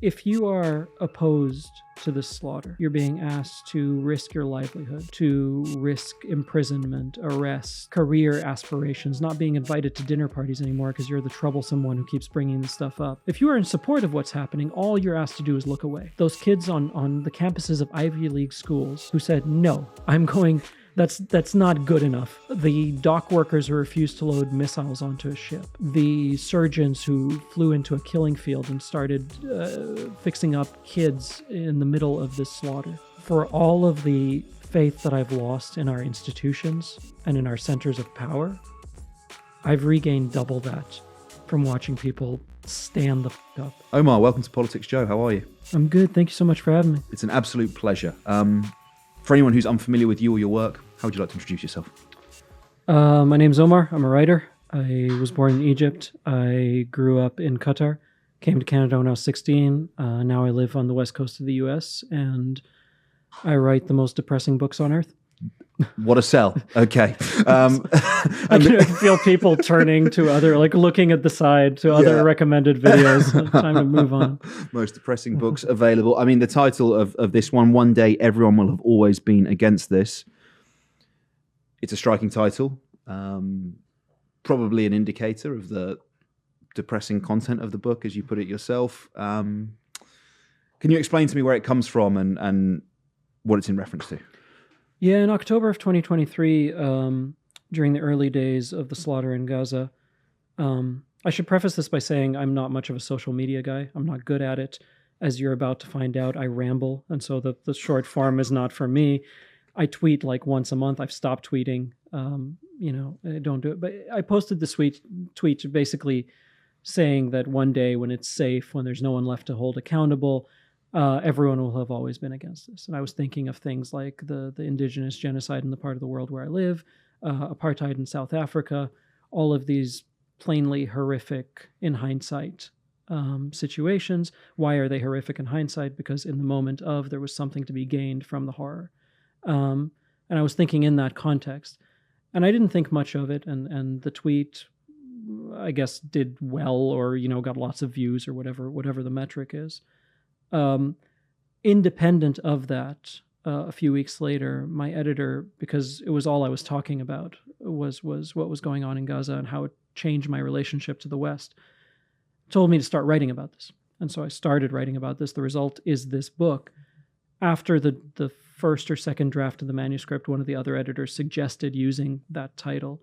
If you are opposed to this slaughter, you're being asked to risk your livelihood, to risk imprisonment, arrest, career aspirations, not being invited to dinner parties anymore because you're the troublesome one who keeps bringing this stuff up. If you are in support of what's happening, all you're asked to do is look away. Those kids on the campuses of Ivy League schools who said, no, I'm going... That's not good enough. The dock workers who refused to load missiles onto a ship. The surgeons who flew into a killing field and started fixing up kids in the middle of this slaughter. For all of the faith that I've lost in our institutions and in our centers of power, I've regained double that from watching people stand the f*** up. Omar, welcome to PoliticsJOE. How are you? I'm good. Thank you so much for having me. It's an absolute pleasure. For anyone who's unfamiliar with you or your work, how would you like to introduce yourself? My name's Omar. I'm a writer. I was born in Egypt. I grew up in Qatar, came to Canada when I was 16. Now I live on the west coast of the US, and I write the most depressing books on earth. What a sell. Okay. I can feel people turning to other, like looking at the side to other recommended videos. Time to move on. Most depressing books available. I mean, the title of this one day everyone will have always been against this. It's a striking title. Probably an indicator of the depressing content of the book, as you put it yourself. Can you explain to me where it comes from and what it's in reference to? Yeah, in October of 2023, during the early days of the slaughter in Gaza, I should preface this by saying I'm not much of a social media guy. I'm not good at it. As you're about to find out, I ramble, and so the short form is not for me. I tweet like once a month. I've stopped tweeting. I don't do it. But I posted this tweet basically saying that one day when it's safe, when there's no one left to hold accountable, everyone will have always been against this. And I was thinking of things like the indigenous genocide in the part of the world where I live, apartheid in South Africa, all of these plainly horrific in hindsight situations. Why are they horrific in hindsight? Because in the moment of, there was something to be gained from the horror. And I was thinking in that context. And I didn't think much of it. And the tweet, I guess, did well, or, got lots of views or whatever the metric is. Independent of that, a few weeks later, my editor, because it was all I was talking about, was what was going on in Gaza and how it changed my relationship to the West, told me to start writing about this. And so I started writing about this. The result is this book. After the first or second draft of the manuscript, one of the other editors suggested using that title.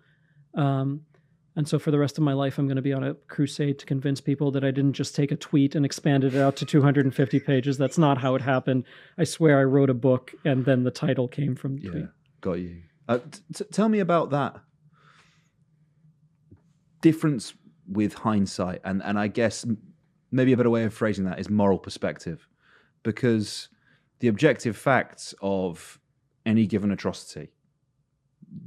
And so for the rest of my life, I'm going to be on a crusade to convince people that I didn't just take a tweet and expanded it out to 250 pages. That's not how it happened. I swear I wrote a book and then the title came from the tweet. Got you. Tell me about that difference with hindsight. And I guess maybe a better way of phrasing that is moral perspective. Because the objective facts of any given atrocity,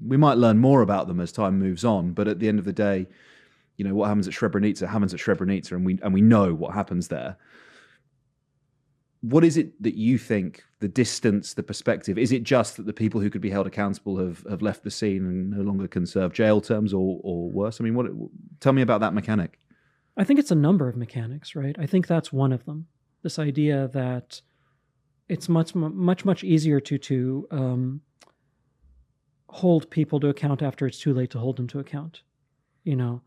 we might learn more about them as time moves on, but at the end of the day, what happens at Srebrenica and we know what happens there. What is it that you think, the distance, the perspective, is it just that the people who could be held accountable have left the scene and no longer can serve jail terms or worse? I mean, tell me about that mechanic. I think it's a number of mechanics, right? I think that's one of them. This idea that it's much easier to hold people to account after it's too late to hold them to account, and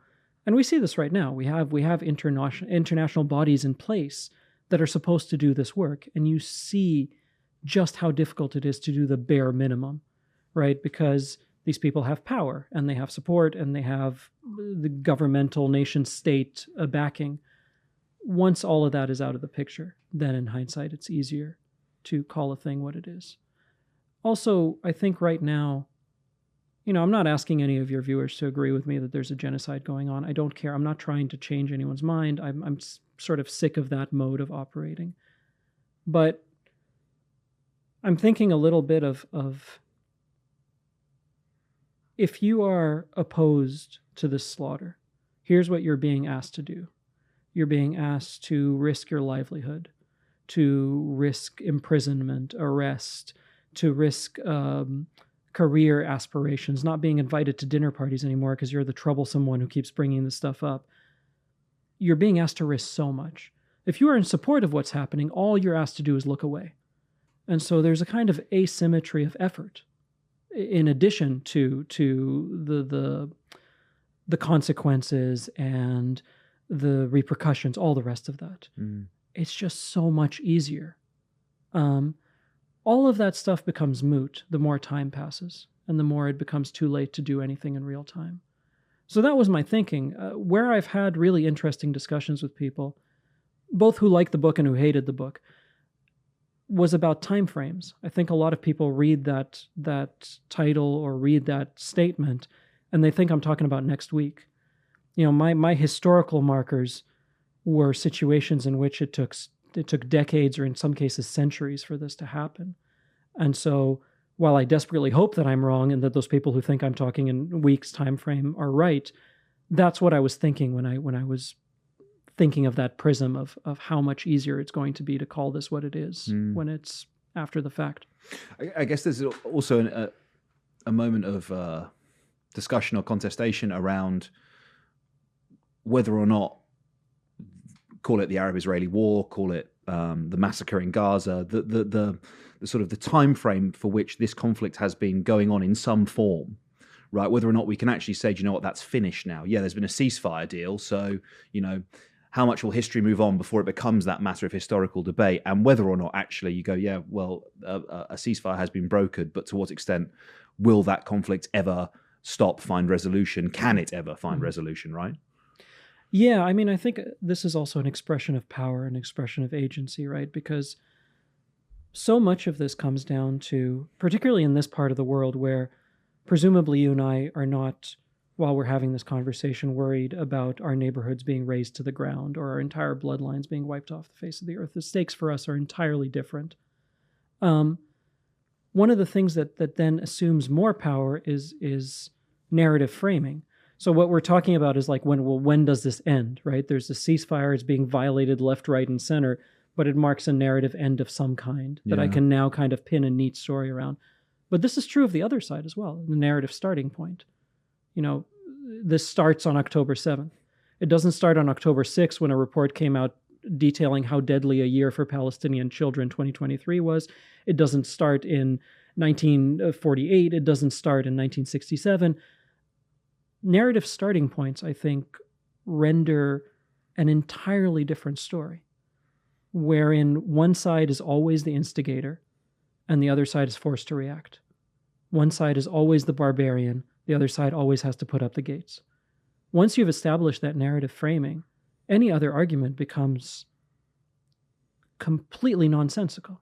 we see this right now. We have international bodies in place that are supposed to do this work, and you see just how difficult it is to do the bare minimum, right? Because these people have power and they have support and they have the governmental nation state backing. Once all of that is out of the picture, then in hindsight, it's easier to call a thing what it is. Also, I think right now, I'm not asking any of your viewers to agree with me that there's a genocide going on. I don't care. I'm not trying to change anyone's mind. I'm sort of sick of that mode of operating. But I'm thinking a little bit of if you are opposed to this slaughter, here's what you're being asked to do. You're being asked to risk your livelihood, to risk imprisonment, arrest, to risk career aspirations, not being invited to dinner parties anymore because you're the troublesome one who keeps bringing this stuff up. You're being asked to risk so much. If you are in support of what's happening, all you're asked to do is look away. And so there's a kind of asymmetry of effort in addition to the consequences and the repercussions, all the rest of that. It's just so much easier. All of that stuff becomes moot the more time passes and the more it becomes too late to do anything in real time. So that was my thinking. Where I've had really interesting discussions with people, both who liked the book and who hated the book, was about time frames. I think a lot of people read that title or read that statement and they think I'm talking about next week. You know, my historical markers were situations in which it took decades or in some cases centuries for this to happen. And so while I desperately hope that I'm wrong and that those people who think I'm talking in weeks time frame are right, that's what I was thinking when I was thinking of that prism of how much easier it's going to be to call this what it is when it's after the fact. I guess there's also a moment of discussion or contestation around whether or not, call it the Arab-Israeli war, call it the massacre in Gaza, the sort of the time frame for which this conflict has been going on in some form, right? Whether or not we can actually say, do you know what, that's finished now. Yeah, there's been a ceasefire deal, so, you know, how much will history move on before it becomes that matter of historical debate? And whether or not actually you go, yeah, well, a ceasefire has been brokered, but to what extent will that conflict ever stop, find resolution? Can it ever find resolution, right? Yeah, I mean, I think this is also an expression of power, an expression of agency, right? Because so much of this comes down to, particularly in this part of the world where presumably you and I are not, while we're having this conversation, worried about our neighborhoods being razed to the ground or our entire bloodlines being wiped off the face of the earth. The stakes for us are entirely different. One of the things that then assumes more power is narrative framing. So what we're talking about is like, when does this end, right? There's a ceasefire, it's being violated left, right, and center, but it marks a narrative end of some kind that I can now kind of pin a neat story around. But this is true of the other side as well, the narrative starting point. You know, this starts on October 7th. It doesn't start on October 6th when a report came out detailing how deadly a year for Palestinian children 2023 was. It doesn't start in 1948. It doesn't start in 1967. Narrative starting points, I think, render an entirely different story, wherein one side is always the instigator and the other side is forced to react. One side is always the barbarian, the other side always has to put up the gates. Once you've established that narrative framing, any other argument becomes completely nonsensical.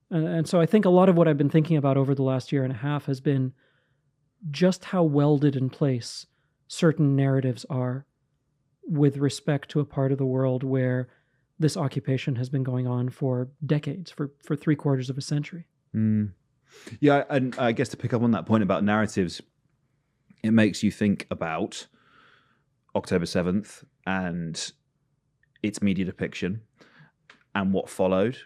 And so I think a lot of what I've been thinking about over the last year and a half has been just how welded in place certain narratives are with respect to a part of the world where this occupation has been going on for decades, for 3/4 of a century. Yeah, and I guess to pick up on that point about narratives, it makes you think about October 7th and its media depiction and what followed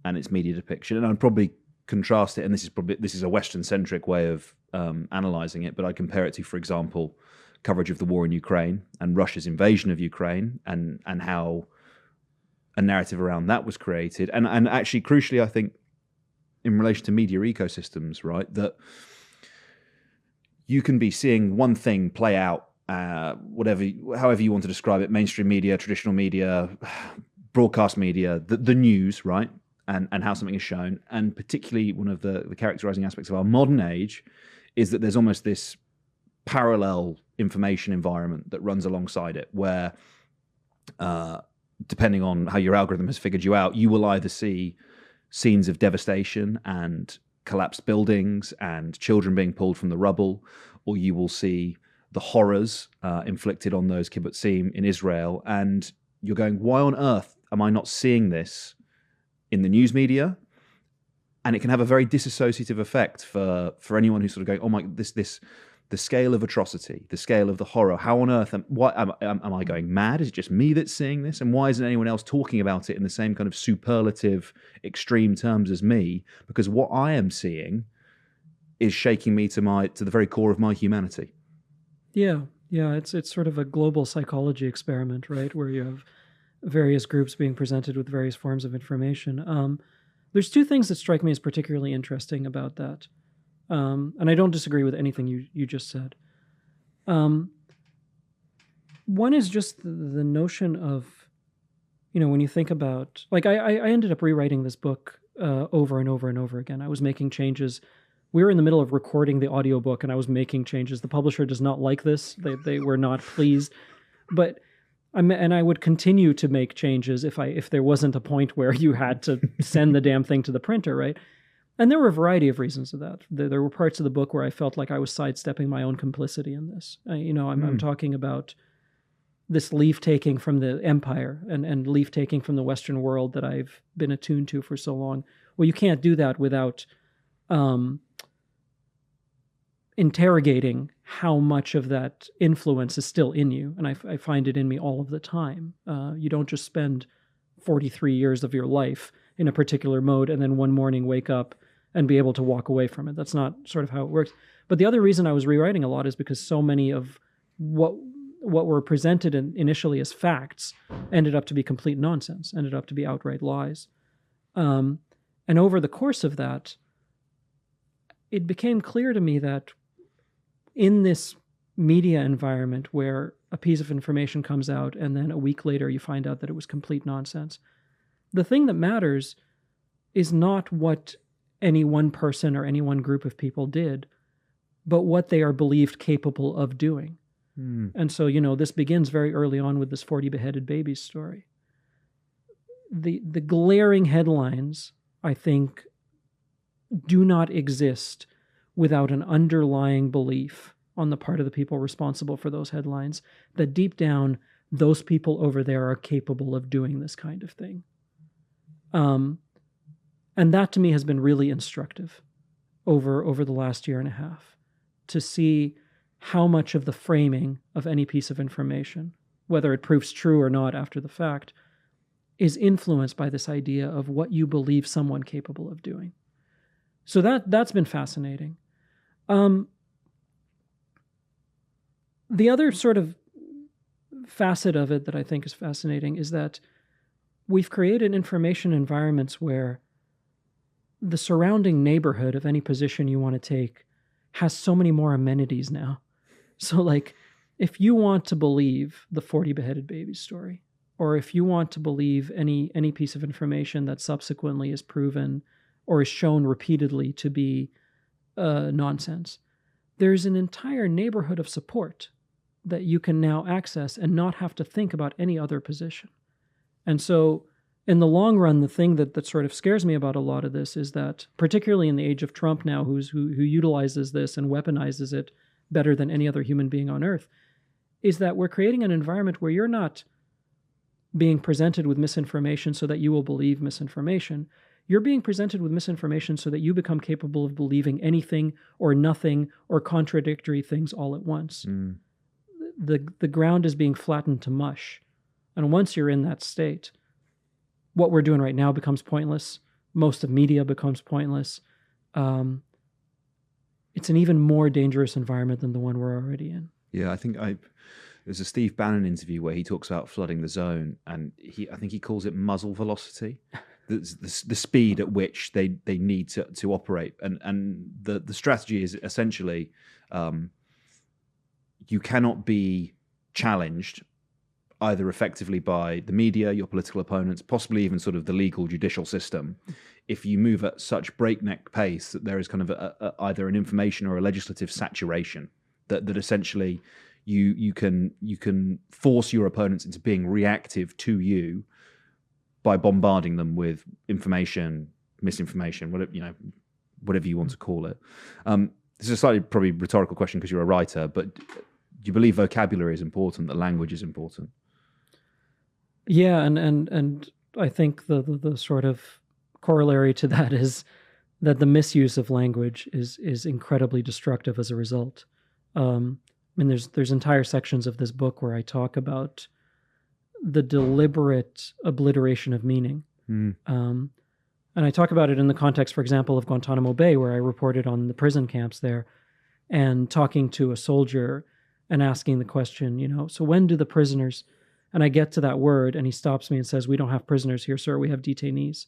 and its media depiction. And I'd probably contrast it, and this is a Western-centric way of analyzing it, but I compare it to, for example, coverage of the war in Ukraine and Russia's invasion of Ukraine and how a narrative around that was created. And actually, crucially, I think, in relation to media ecosystems, right, that you can be seeing one thing play out, however you want to describe it, mainstream media, traditional media, broadcast media, the news, right, and how something is shown. And particularly one of the characterizing aspects of our modern age is that there's almost this parallel information environment that runs alongside it, where depending on how your algorithm has figured you out, you will either see scenes of devastation and collapsed buildings and children being pulled from the rubble, or you will see the horrors inflicted on those kibbutzim in Israel. And you're going, why on earth am I not seeing this in the news media? And it can have a very disassociative effect for anyone who's sort of going, oh my, the scale of atrocity, the scale of the horror. How on earth am I going mad? Is it just me that's seeing this? And why isn't anyone else talking about it in the same kind of superlative, extreme terms as me? Because what I am seeing is shaking me to the very core of my humanity. Yeah, it's sort of a global psychology experiment, right? Where you have various groups being presented with various forms of information. There's two things that strike me as particularly interesting about that. And I don't disagree with anything you just said. One is just the notion of, when you think about, like, I ended up rewriting this book over and over and over again. I was making changes. We were in the middle of recording the audiobook, and I was making changes. The publisher does not like this. They were not pleased. But I would continue to make changes if there wasn't a point where you had to send the damn thing to the printer, right? And there were a variety of reasons for that. There were parts of the book where I felt like I was sidestepping my own complicity in this. I'm talking about this leave-taking from the empire and leave-taking from the Western world that I've been attuned to for so long. Well, you can't do that without interrogating how much of that influence is still in you. And I find it in me all of the time. You don't just spend 43 years of your life in a particular mode and then one morning wake up and be able to walk away from it. That's not sort of how it works. But the other reason I was rewriting a lot is because so many of what were presented initially as facts ended up to be complete nonsense, ended up to be outright lies. And over the course of that, it became clear to me that in this media environment where a piece of information comes out and then a week later you find out that it was complete nonsense, the thing that matters is not what any one person or any one group of people did, but what they are believed capable of doing. And so, this begins very early on with this 40 beheaded babies story. The glaring headlines, I think, do not exist without an underlying belief on the part of the people responsible for those headlines that deep down, those people over there are capable of doing this kind of thing. And that to me has been really instructive over the last year and a half, to see how much of the framing of any piece of information, whether it proves true or not after the fact, is influenced by this idea of what you believe someone capable of doing. So that's been fascinating. The other sort of facet of it that I think is fascinating is that we've created information environments where the surrounding neighborhood of any position you want to take has so many more amenities now. So, like, if you want to believe the 40 beheaded babies story, or if you want to believe any piece of information that subsequently is proven or is shown repeatedly to be nonsense, there's an entire neighborhood of support that you can now access and not have to think about any other position. And so, in the long run, the thing that sort of scares me about a lot of this is that, particularly in the age of Trump now, who utilizes this and weaponizes it better than any other human being on earth, is that we're creating an environment where you're not being presented with misinformation so that you will believe misinformation. You're being presented with misinformation so that you become capable of believing anything or nothing or contradictory things all at once. The ground is being flattened to mush. And once you're in that state, what we're doing right now becomes pointless. Most of media becomes pointless. It's an even more dangerous environment than the one we're already in. Yeah, I think there's a Steve Bannon interview where he talks about flooding the zone, and I think he calls it muzzle velocity, the speed at which they need to operate, and the strategy is essentially you cannot be challenged either effectively by the media, your political opponents, possibly even sort of the legal judicial system, if you move at such breakneck pace that there is kind of either an information or a legislative saturation that essentially you can force your opponents into being reactive to you by bombarding them with information, misinformation, whatever you want to call it. This is a slightly probably rhetorical question because you're a writer, but do you believe vocabulary is important, that language is important? Yeah, and I think the sort of corollary to that is that the misuse of language is incredibly destructive as a result. There's entire sections of this book where I talk about the deliberate obliteration of meaning. And I talk about it in the context, for example, of Guantanamo Bay, where I reported on the prison camps there and talking to a soldier and asking the question, so when do the prisoners And I get to that word and he stops me and says, "We don't have prisoners here, sir. We have detainees."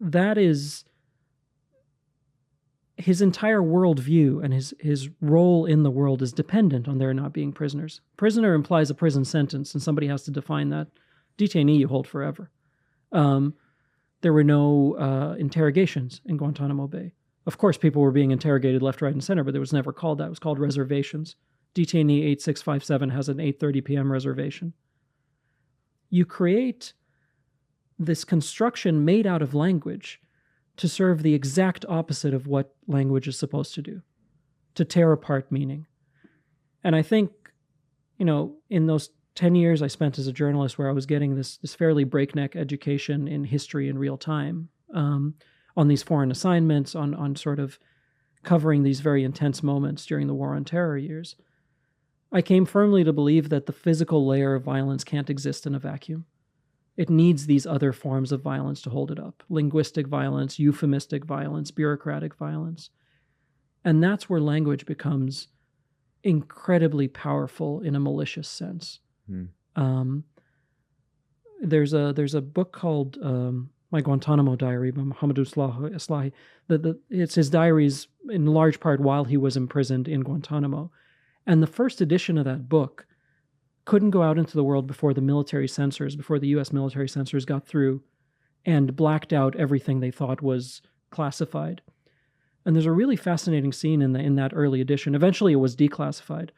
That is his entire worldview, and his role in the world is dependent on there not being prisoners. Prisoner implies a prison sentence, and somebody has to define that. Detainee you hold forever. There were no interrogations in Guantanamo Bay. Of course, people were being interrogated left, right, and center, but it was never called that. It was called reservations. Detainee 8657 has an 8:30 p.m. reservation. You create this construction made out of language to serve the exact opposite of what language is supposed to do, to tear apart meaning. And I think, in those 10 years I spent as a journalist where I was getting this fairly breakneck education in history in real time, on these foreign assignments, on sort of covering these very intense moments during the War on Terror years, I came firmly to believe that the physical layer of violence can't exist in a vacuum. It needs these other forms of violence to hold it up. Linguistic violence, euphemistic violence, bureaucratic violence. And that's where language becomes incredibly powerful in a malicious sense. There's a book called My Guantanamo Diary by Mohamedou Slahi. It's his diaries in large part while he was imprisoned in Guantanamo. And the first edition of that book couldn't go out into the world before the U.S. military censors got through and blacked out everything they thought was classified. And there's a really fascinating scene in that early edition. Eventually it was declassified.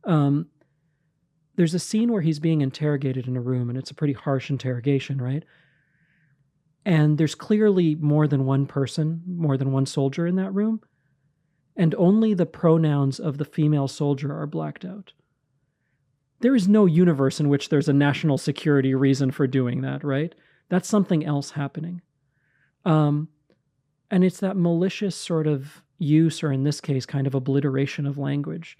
There's a scene where he's being interrogated in a room, and it's a pretty harsh interrogation, right? And there's clearly more than one person, more than one soldier in that room, and only the pronouns of the female soldier are blacked out. There is no universe in which there's a national security reason for doing that, right? That's something else happening. And it's that malicious sort of use, or in this case, kind of obliteration of language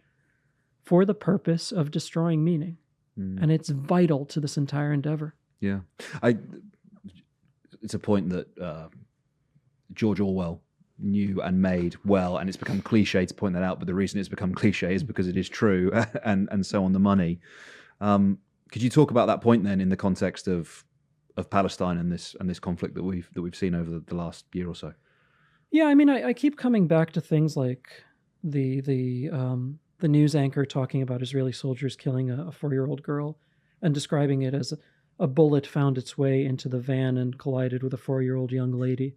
for the purpose of destroying meaning. And it's vital to this entire endeavor. Yeah. It's a point that George Orwell knew and made well, and it's become cliche to point that out, but the reason it's become cliche is because it is true and so on the money. Could you talk about that point then in the context of Palestine and this conflict that we've seen over the last year or so? Yeah, I mean, I keep coming back to things like the news anchor talking about Israeli soldiers killing a 4-year-old girl and describing it as a bullet found its way into the van and collided with a 4-year-old young lady.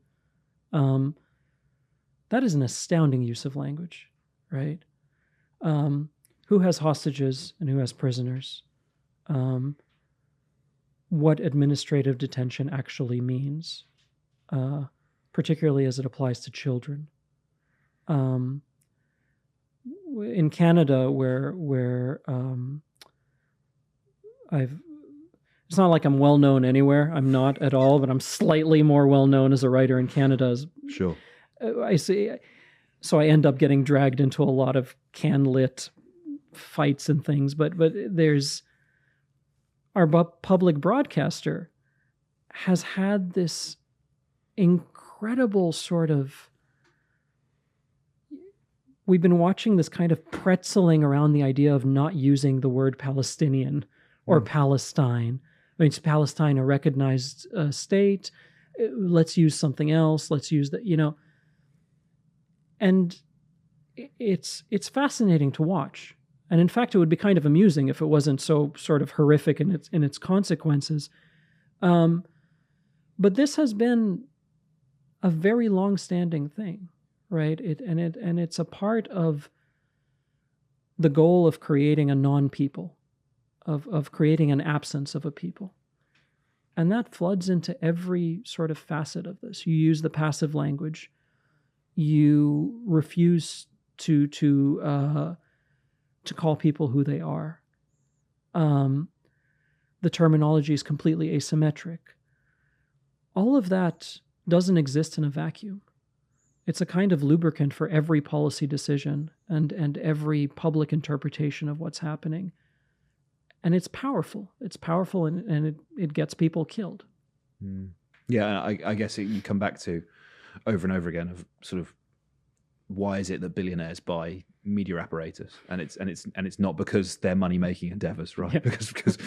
That is an astounding use of language, right? Who has hostages and who has prisoners? What administrative detention actually means, particularly as it applies to children. In Canada, where it's not like I'm well known anywhere. I'm not at all, but I'm slightly more well known as a writer in Canada. Sure. I see. So I end up getting dragged into a lot of CanLit fights and things, but there's our public broadcaster has had this incredible sort of, we've been watching this kind of pretzeling around the idea of not using the word Palestinian or Palestine. I mean, it's Palestine a recognized state? Let's use something else. Let's use that, And it's fascinating to watch. And in fact, it would be kind of amusing if it wasn't so sort of horrific in its consequences. But this has been a very long-standing thing, right? And it's a part of the goal of creating a non-people, of creating an absence of a people. And that floods into every sort of facet of this. You use the passive language. You refuse to call people who they are. The terminology is completely asymmetric. All of that doesn't exist in a vacuum. It's a kind of lubricant for every policy decision and every public interpretation of what's happening. And it's powerful. It's powerful, and it gets people killed. Yeah, I guess you come back to over and over again of sort of why is it that billionaires buy media apparatus, and it's not because they're money making endeavors, right? Yeah. Because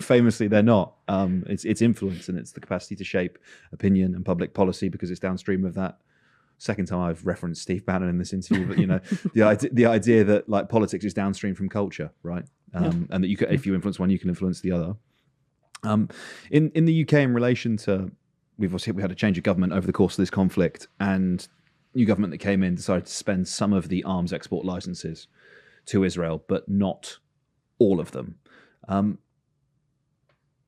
famously they're not. It's influence, and it's the capacity to shape opinion and public policy because it's downstream of that. Second time I've referenced Steve Bannon in this interview, but the idea that like politics is downstream from culture, right? And that you can, if you influence one, you can influence the other. In the UK, in relation to, we had a change of government over the course of this conflict, and new government that came in decided to suspend some of the arms export licenses to Israel, but not all of them.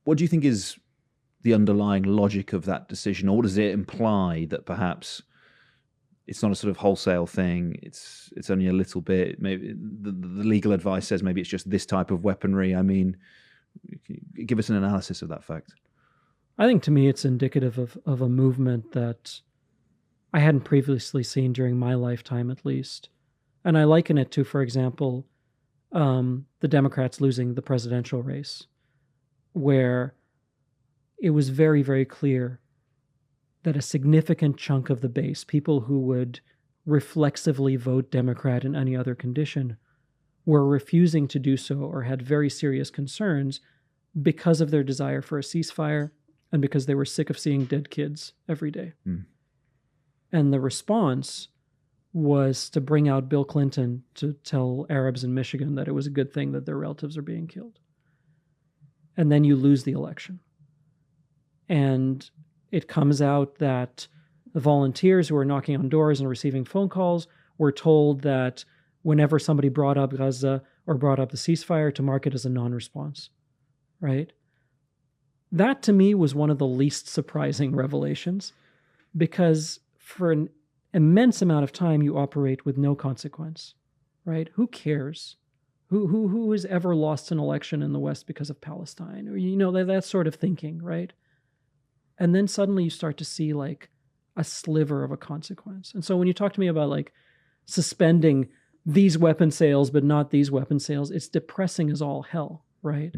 What do you think is the underlying logic of that decision, or does it imply that perhaps it's not a sort of wholesale thing, it's only a little bit, maybe the legal advice says maybe it's just this type of weaponry? I mean, give us an analysis of that fact. I think to me it's indicative of a movement that I hadn't previously seen during my lifetime, at least. And I liken it to, for example, the Democrats losing the presidential race, where it was very, very clear that a significant chunk of the base, people who would reflexively vote Democrat in any other condition, were refusing to do so or had very serious concerns because of their desire for a ceasefire and because they were sick of seeing dead kids every day. And the response was to bring out Bill Clinton to tell Arabs in Michigan that it was a good thing that their relatives are being killed. And then you lose the election. And it comes out that the volunteers who were knocking on doors and receiving phone calls were told that whenever somebody brought up Gaza or brought up the ceasefire, to mark it as a non-response, right? That to me was one of the least surprising revelations, because for an immense amount of time you operate with no consequence, right? Who cares? Who has ever lost an election in the West because of Palestine? Or, that sort of thinking, right? And then suddenly you start to see like a sliver of a consequence. And so when you talk to me about like suspending these weapon sales, but not these weapon sales, it's depressing as all hell, right?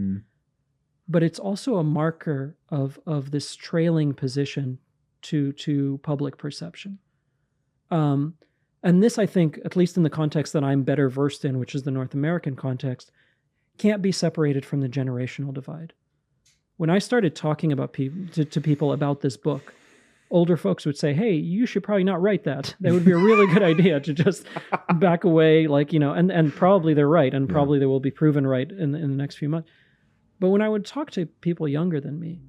But it's also a marker of this trailing position to public perception. And this, I think, at least in the context that I'm better versed in, which is the North American context, can't be separated from the generational divide. When I started talking about to people about this book, older folks would say, hey, you should probably not write that. That would be a really good idea to just back away, and probably they're right, and probably they will be proven right in the next few months. But when I would talk to people younger than me,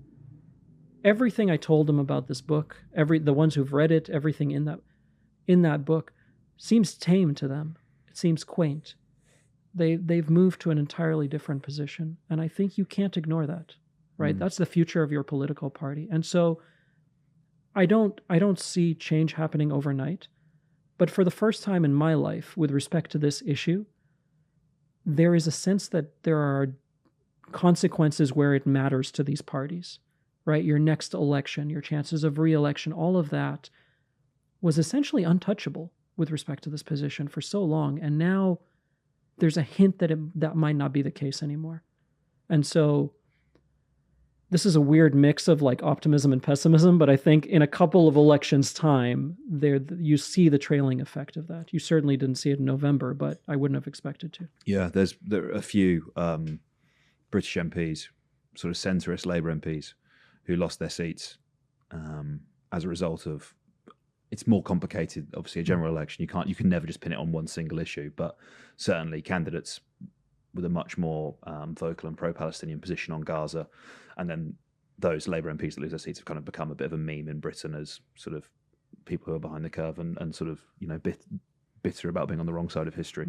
everything I told them about this book, the ones who've read it, everything in that book seems tame to them. It seems quaint. They've moved to an entirely different position, and I think you can't ignore that. Right? That's the future of your political party. And so I don't see change happening overnight. But for the first time in my life, with respect to this issue, there is a sense that there are consequences where it matters to these parties, right? Your next election, your chances of re-election, all of that was essentially untouchable with respect to this position for so long. And now there's a hint that that might not be the case anymore. And so this is a weird mix of like optimism and pessimism, but I think in a couple of elections' time, you see the trailing effect of that. You certainly didn't see it in November, but I wouldn't have expected to. Yeah, there are a few British MPs, sort of centrist Labour MPs, who lost their seats as a result of. It's more complicated, obviously, a general election. You can never just pin it on one single issue, but certainly candidates with a much more vocal and pro-Palestinian position on Gaza, and then those Labour MPs that lose their seats have kind of become a bit of a meme in Britain as sort of people who are behind the curve and sort of bitter about being on the wrong side of history.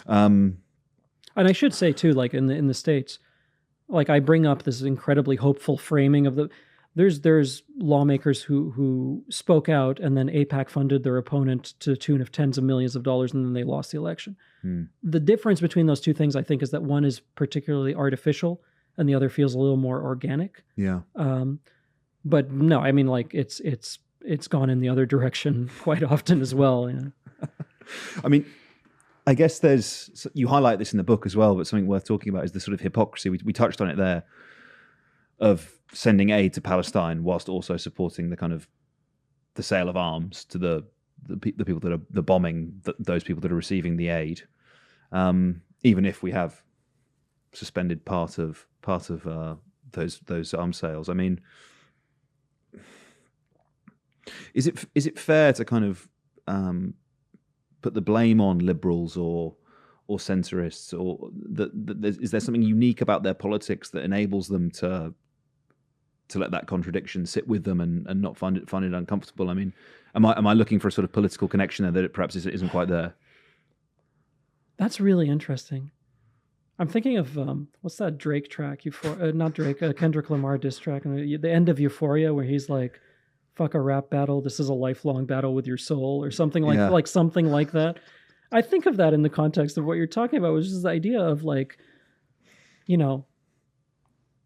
And I should say too, like in the States, like I bring up this incredibly hopeful framing of there's lawmakers who spoke out, and then AIPAC funded their opponent to the tune of tens of millions of dollars, and then they lost the election. The difference between those two things, I think, is that one is particularly artificial and the other feels a little more organic. Yeah. But no, I mean, like it's gone in the other direction quite often as well. I mean, I guess you highlight this in the book as well, but something worth talking about is the sort of hypocrisy. We touched on it there, of sending aid to Palestine whilst also supporting the sale of arms to the people that are the bombing, those people that are receiving the aid. even if we have suspended part of those arms sales. I mean, is it fair to kind of put the blame on liberals or centrists, or is there something unique about their politics that enables them to let that contradiction sit with them and not find it uncomfortable? I mean, am I looking for a sort of political connection there that it perhaps isn't quite there? That's really interesting. I'm thinking of what's that Drake track? Not Drake, Kendrick Lamar diss track, the end of Euphoria, where he's like, "Fuck a rap battle. This is a lifelong battle with your soul," or something like something like that. I think of that in the context of what you're talking about, which is the idea of like, you know,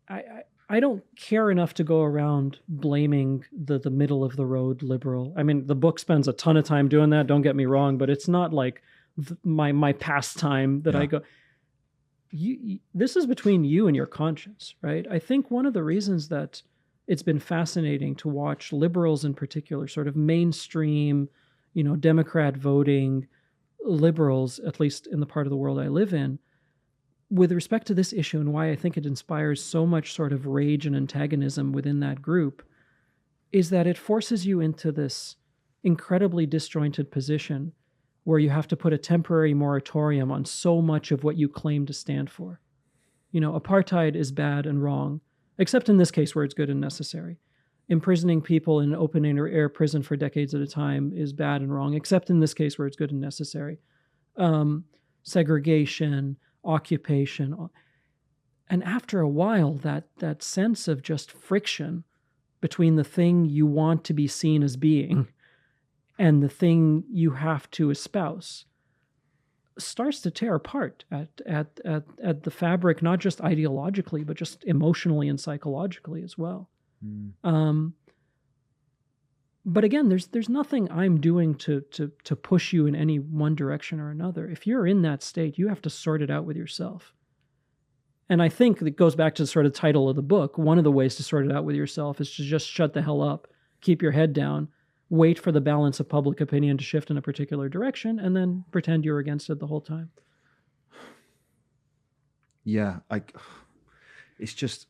I don't care enough to go around blaming the middle of the road liberal. I mean, the book spends a ton of time doing that. Don't get me wrong, but it's not like my pastime that I go. This is between you and your conscience, right? I think one of the reasons that it's been fascinating to watch liberals in particular, sort of mainstream, Democrat voting liberals, at least in the part of the world I live in, with respect to this issue, and why I think it inspires so much sort of rage and antagonism within that group, is that it forces you into this incredibly disjointed position where you have to put a temporary moratorium on so much of what you claim to stand for. Apartheid is bad and wrong, except in this case where it's good and necessary. Imprisoning people in an open air prison for decades at a time is bad and wrong, except in this case where it's good and necessary. Segregation, occupation. And after a while, that sense of just friction between the thing you want to be seen as being and the thing you have to espouse starts to tear apart at the fabric, not just ideologically, but just emotionally and psychologically as well. But again, there's nothing I'm doing to push you in any one direction or another. If you're in that state, you have to sort it out with yourself. And I think it goes back to the sort of title of the book. One of the ways to sort it out with yourself is to just shut the hell up, keep your head down, wait for the balance of public opinion to shift in a particular direction, and then pretend you're against it the whole time. Yeah, it's just...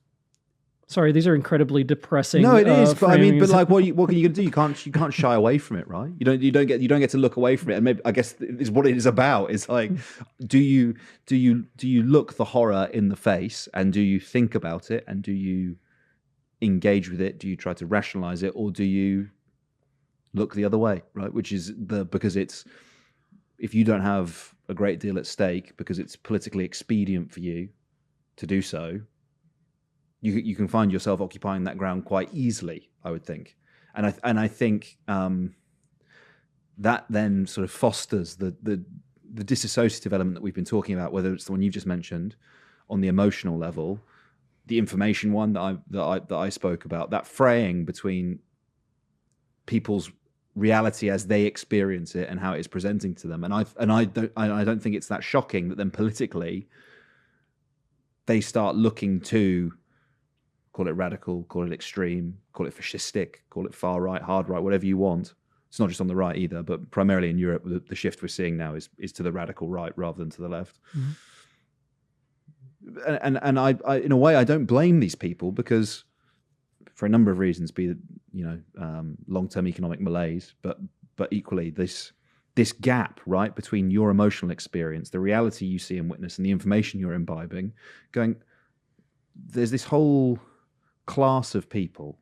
Sorry, these are incredibly depressing. No, it is. But I mean, like, what can you do? You can't shy away from it, right? You don't get to look away from it. And maybe, I guess, is what it is about. It's like, do you look the horror in the face, and do you think about it, and do you engage with it? Do you try to rationalize it, or do you look the other way, right? Which is because it's, if you don't have a great deal at stake because it's politically expedient for you to do so, you can find yourself occupying that ground quite easily, I would think. And I think that then sort of fosters the dissociative element that we've been talking about, whether it's the one you've just mentioned on the emotional level, the information one that I spoke about, that fraying between people's reality as they experience it and how it is presenting to them. And I don't think it's that shocking that then politically they start looking to, call it radical, call it extreme, call it fascistic, call it far right, hard right, whatever you want. It's not just on the right either, but primarily in Europe, the shift we're seeing now is to the radical right rather than to the left. Mm-hmm. And I in a way, I don't blame these people, because for a number of reasons, be it long-term economic malaise, but equally this gap, right, between your emotional experience, the reality you see and witness, and the information you're imbibing, there's this whole class of people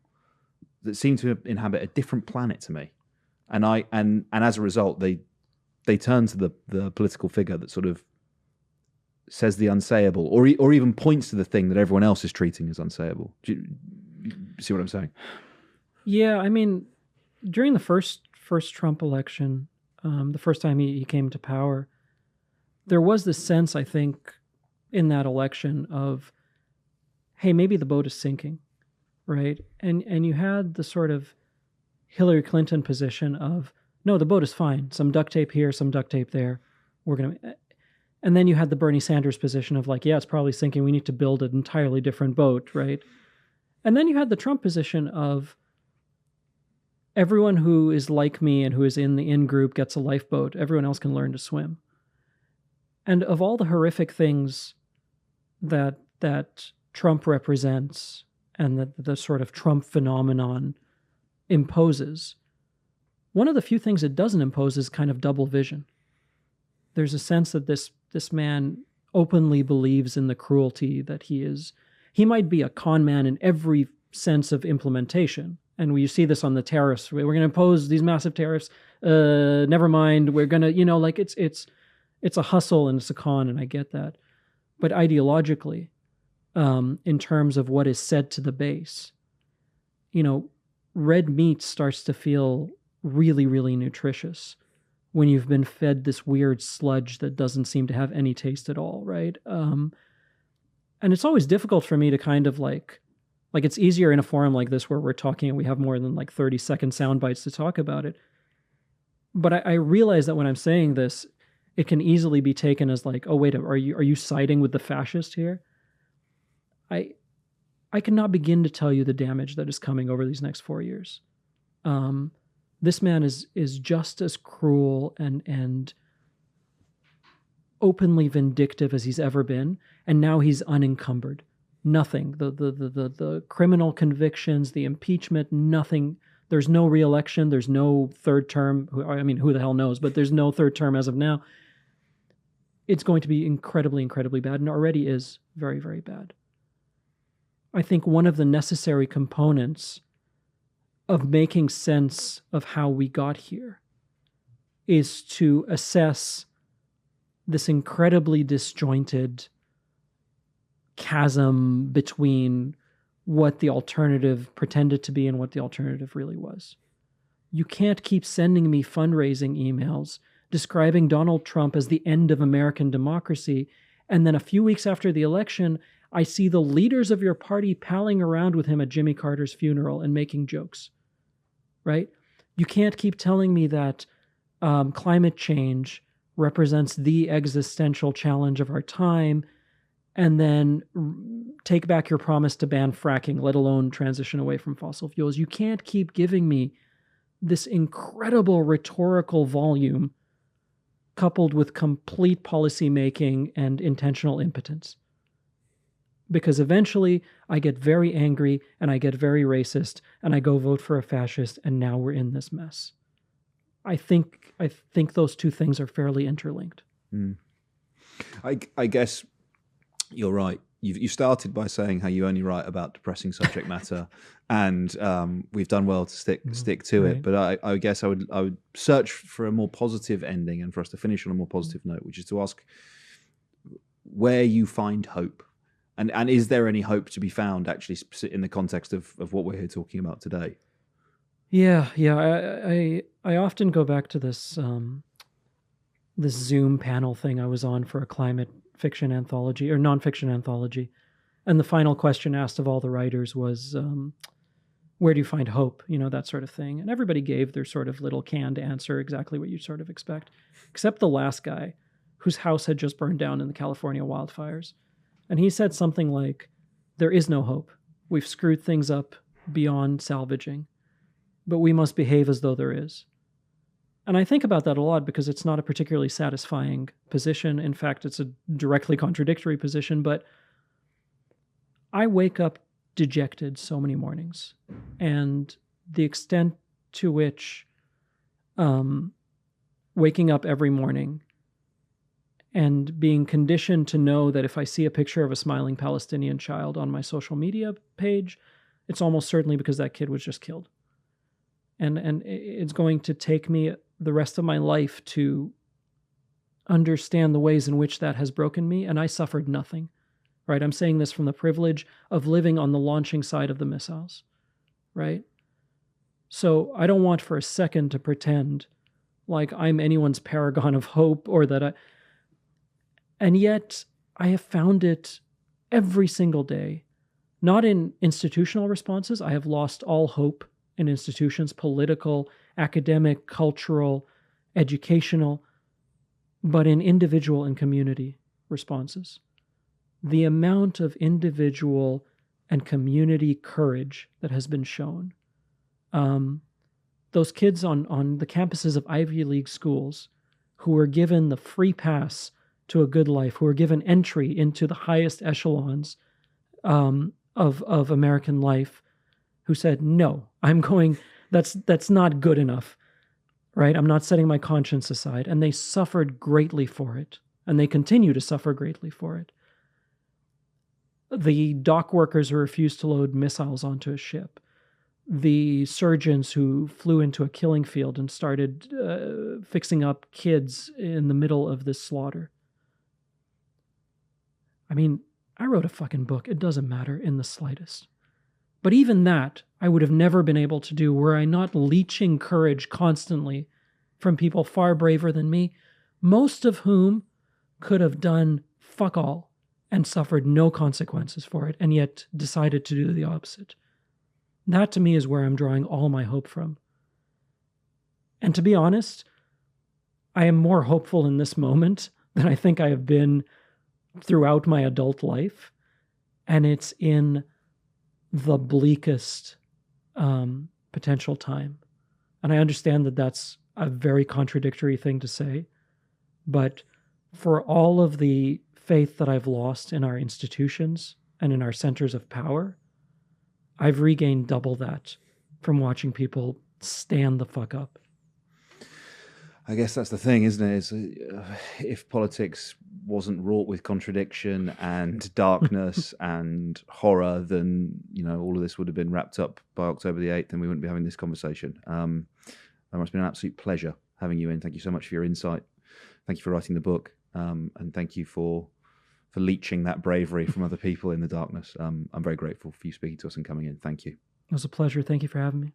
that seem to inhabit a different planet to me, and as a result, they turn to the political figure that sort of says the unsayable, or even points to the thing that everyone else is treating as unsayable. Do you see what I'm saying? Yeah, I mean, during the first Trump election, the first time he came to power, there was this sense, I think, in that election of, hey, maybe the boat is sinking, right? And you had the sort of Hillary Clinton position of, no, the boat is fine. Some duct tape here, some duct tape there. And then you had the Bernie Sanders position of like, yeah, it's probably sinking. We need to build an entirely different boat, right? And then you had the Trump position of, everyone who is like me and who is in the in-group gets a lifeboat. Everyone else can learn to swim. And of all the horrific things that Trump represents and that the sort of Trump phenomenon imposes, one of the few things it doesn't impose is kind of double vision. There's a sense that this man openly believes in the cruelty that he is. He might be a con man in every sense of implementation. And you see this on the tariffs. We're going to impose these massive tariffs. Never mind. We're going to, like it's a hustle and it's a con, and I get that. But ideologically, in terms of what is said to the base, red meat starts to feel really, really nutritious when you've been fed this weird sludge that doesn't seem to have any taste at all, right? And it's always difficult for me to kind of like it's easier in a forum like this where we're talking and we have more than 30-second sound bites to talk about it. But I realize that when I'm saying this, it can easily be taken as oh wait, are you siding with the fascist here? I cannot begin to tell you the damage that is coming over these next 4 years. This man is just as cruel and openly vindictive as he's ever been, and now he's unencumbered. Nothing. The criminal convictions, the impeachment, nothing. There's no re-election. There's no third term. I mean, who the hell knows? But there's no third term as of now. It's going to be incredibly, incredibly bad, and already is very, very bad. I think one of the necessary components of making sense of how we got here is to assess this incredibly disjointed chasm between what the alternative pretended to be and what the alternative really was. You can't keep sending me fundraising emails describing Donald Trump as the end of American democracy, and then a few weeks after the election, I see the leaders of your party palling around with him at Jimmy Carter's funeral and making jokes, right? You can't keep telling me that climate change represents the existential challenge of our time, and then take back your promise to ban fracking, let alone transition away from fossil fuels. You can't keep giving me this incredible rhetorical volume coupled with complete policymaking and intentional impotence. Because eventually I get very angry and I get very racist and I go vote for a fascist, and now we're in this mess. I think those two things are fairly interlinked. I guess you're right. You started by saying how you only write about depressing subject matter, and we've done well to stick to it. But I guess I would search for a more positive ending, and for us to finish on a more positive note, which is to ask where you find hope, and is there any hope to be found actually in the context of what we're here talking about today? Yeah. I often go back to this this Zoom panel thing I was on for a climate fiction anthology or nonfiction anthology, and the final question asked of all the writers was, where do you find hope? That sort of thing. And everybody gave their sort of little canned answer, exactly what you'd sort of expect, except the last guy whose house had just burned down in the California wildfires. And he said something like, there is no hope. We've screwed things up beyond salvaging, but we must behave as though there is. And I think about that a lot because it's not a particularly satisfying position. In fact, it's a directly contradictory position, but I wake up dejected so many mornings. And the extent to which waking up every morning and being conditioned to know that if I see a picture of a smiling Palestinian child on my social media page, it's almost certainly because that kid was just killed. And it's going to take me the rest of my life to understand the ways in which that has broken me, and I suffered nothing, right? I'm saying this from the privilege of living on the launching side of the missiles, right? So I don't want for a second to pretend like I'm anyone's paragon of hope or that and yet I have found it every single day, not in institutional responses. I have lost all hope in institutions, political, academic, cultural, educational, but in individual and community responses. The amount of individual and community courage that has been shown. Those kids on the campuses of Ivy League schools who were given the free pass to a good life, who were given entry into the highest echelons of American life, who said, no, that's not good enough, right? I'm not setting my conscience aside. And they suffered greatly for it. And they continue to suffer greatly for it. The dock workers who refused to load missiles onto a ship. The surgeons who flew into a killing field and started fixing up kids in the middle of this slaughter. I mean, I wrote a fucking book. It doesn't matter in the slightest. But even that, I would have never been able to do were I not leeching courage constantly from people far braver than me, most of whom could have done fuck all and suffered no consequences for it, and yet decided to do the opposite. That, to me, is where I'm drawing all my hope from. And to be honest, I am more hopeful in this moment than I think I have been throughout my adult life. And it's in the bleakest potential time. And I understand that that's a very contradictory thing to say. But for all of the faith that I've lost in our institutions and in our centers of power, I've regained double that from watching people stand the fuck up. I guess that's the thing, isn't it? Is if politics wasn't wrought with contradiction and darkness and horror, then all of this would have been wrapped up by October the 8th, and we wouldn't be having this conversation. It must have been an absolute pleasure having you in. Thank you so much for your insight. Thank you for writing the book, and thank you for leeching that bravery from other people in the darkness. I'm very grateful for you speaking to us and coming in. Thank you. It was a pleasure. Thank you for having me.